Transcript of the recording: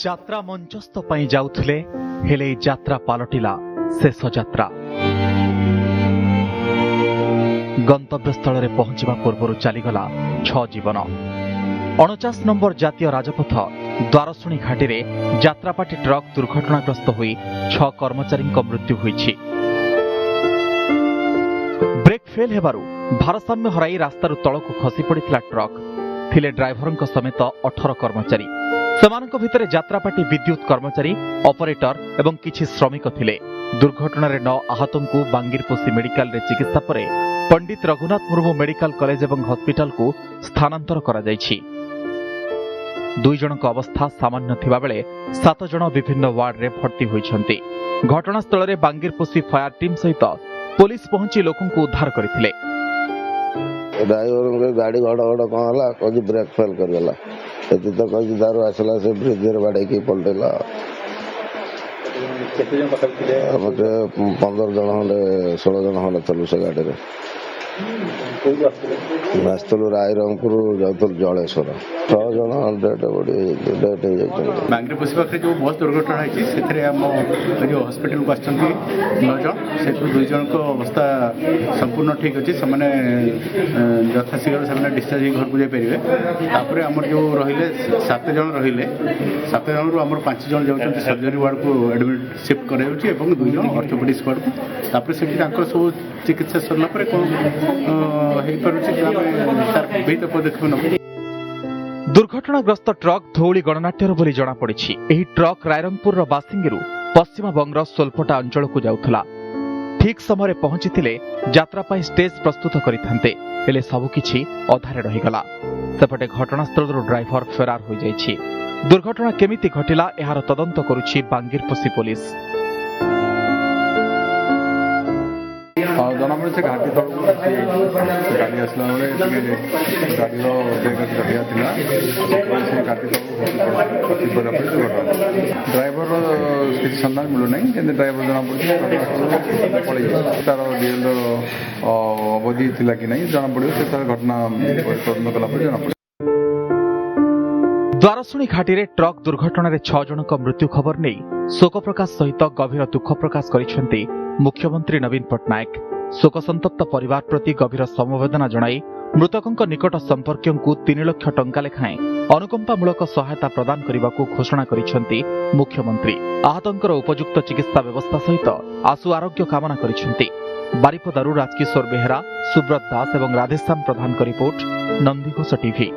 যাত্রা মঞ্চস্থ পাই যাଉଥିଲେ ହେଲେ এই যাত্রা পাଲଟିଲା ଶେଷ ଯାତ୍ରା। ଗନ୍ତବ୍ୟସ୍ଥଳରେ ପହଞ୍ଚିବା ପୂର୍ବରୁ ଚାଲିଗଲା 6 ଜୀବନ। 49 ନମ୍ବର ଜାତୀୟ ରାଜପଥ ଦ୍ୱାରଶୁଣୀ ଘାଟିରେ ଯାତ୍ରାପାଟି ଟ୍ରକ୍ ଦୁର୍ଘଟଣାଗ୍ରସ୍ତ ହୋଇ 6 କର୍ମଚାରୀଙ୍କ ମୃତ୍ୟୁ ହୋଇଛି। ବ୍ରେକ୍ ଫେଲ୍ ହେବାରୁ ଭାରସାମ୍ୟ ହରାଇ ରାସ୍ତାରୁ ତଳକୁ ଖସି ପଡ଼ିଥିଲା ଟ୍ରକ୍। ଥିଲେ ଡ୍ରାଇଭରଙ୍କ ସମେତ 18 କର୍ମଚାରୀ। ସେମାନଙ୍କ ଭିତରେ ଯାତ୍ରାପାଟି ବିଦ୍ୟୁତ୍ କର୍ମଚାରୀ, ଅପରେଟର ଏବଂ କିଛି ଶ୍ରମିକ ଥିଲେ। ଦୁର୍ଘଟଣାରେ 9 ଆହତଙ୍କୁ ବାଙ୍ଗିରପୋଷି ମେଡିକାଲରେ ଚିକିତ୍ସା ପରେ ପଣ୍ଡିତ ରଘୁନାଥ ମୁର୍ମୁ ମେଡିକାଲ କଲେଜ ଏବଂ ହସ୍ପିଟାଲକୁ ସ୍ଥାନାନ୍ତର କରାଯାଇଛି। 2 ଜଣଙ୍କ ଅବସ୍ଥା ସାମାନ୍ୟ ଥିବାବେଳେ 7 ଜଣ ବିଭିନ୍ନ ୱାର୍ଡରେ ଭର୍ତ୍ତି ହୋଇଛନ୍ତି। ଘଟଣାସ୍ଥଳରେ ବାଙ୍ଗିରପୋଷି ଫାୟାର ଟିମ୍ ସହିତ ପୋଲିସ ପହଞ୍ଚି ଲୋକଙ୍କୁ ଉଦ୍ଧାର କରିଥିଲେ। ड्राइवर गाड़ी घड़ घड़ कौन है कहीं ब्रेक फेल करगला ये तो कहीं दारू आसला से ब्रिज बाड़े पलटेला 15 जन खंडे 16 जन खंडे चलू से गाड़ी आसलु रायरंगपुर जाऊल जलेश्वर 6 जन डेट बांग्रीपोषी पाखे जो बस दुर्घटना है जो हॉस्पिटल को आसछन्ती 9 जन से 2 जन को अवस्था संपूर्ण ठीक अच्छी से यथाशीघ्र से डिस्चार्ज घर को जापर आम जो रही 7 जन रही 7 जन रु 5 जन जाऊँ सर्जरी वार्ड को एडमिट शिफ्ट कर 2 जन ऑर्थोपेडिक्स वार्ड को से सब चिकित्सा सरला दुर्घटनाग्रस्त ट्रक धौली गणनाट्यर बोली जनापड़ी। ଏହି ଟ୍ରକ୍ ରାଇରଙ୍ଗପୁରର ବାସିଙ୍ଗିରୁ ପଶ୍ଚିମବଙ୍ଗର ସୋଲପଟା ଅଞ୍ଚଳକୁ ଯାଉଥିଲା। ଠିକ୍ ସମୟରେ ପହଞ୍ଚିଥିଲେ ଯାତ୍ରା ପାଇଁ ଷ୍ଟେଜ୍ ପ୍ରସ୍ତୁତ କରିଥାନ୍ତେ, ହେଲେ ସବୁକିଛି ଅଧାରେ ରହିଗଲା। ସେପଟେ ଘଟଣାସ୍ଥଳରୁ ଡ୍ରାଇଭର ଫେରାର ହୋଇଯାଇଛି। ଦୁର୍ଘଟଣା କେମିତି ଘଟିଲା ଏହାର ତଦନ୍ତ କରୁଛି ବାଙ୍ଗିରପୋଷି ପୋଲିସ। जना पड़े से घाटी तक गाड़ी आसला बेले गाड़ी गठिया से घाटी तक ड्राइवर किसी सन्धान मिलूना कि ड्राइवर जना पड़े पड़े तार डीएल अवधि थी कि नहीं जना पड़े से तार घटना तदंत कला जना पड़े। द्वारशुणी घाटी ट्रक दुर्घटन 6 जनक मृत्यु खबर नहीं शोक प्रकाश सहित गभीर दुख प्रकाश करिसेंती मुख्यमंत्री नवीन पट्टनायक। शोकसंतप्त परिवार प्रति गभीर समवेदना जणाई मृतकों निकट संपर्कियों 3 लाख टंका लेखाएं अनुकंपामूलक सहायता प्रदान करने को घोषणा करिसेंती मुख्यमंत्री। आहतंकर उपयुक्त चिकित्सा व्यवस्था सहित आशु आरोग्य कामना करिसेंती। बारिपदारू राजकिशोर बेहेरा, सुब्रत दास और राधेश्याम प्रधान रिपोर्ट, नंदीघोष टीवी।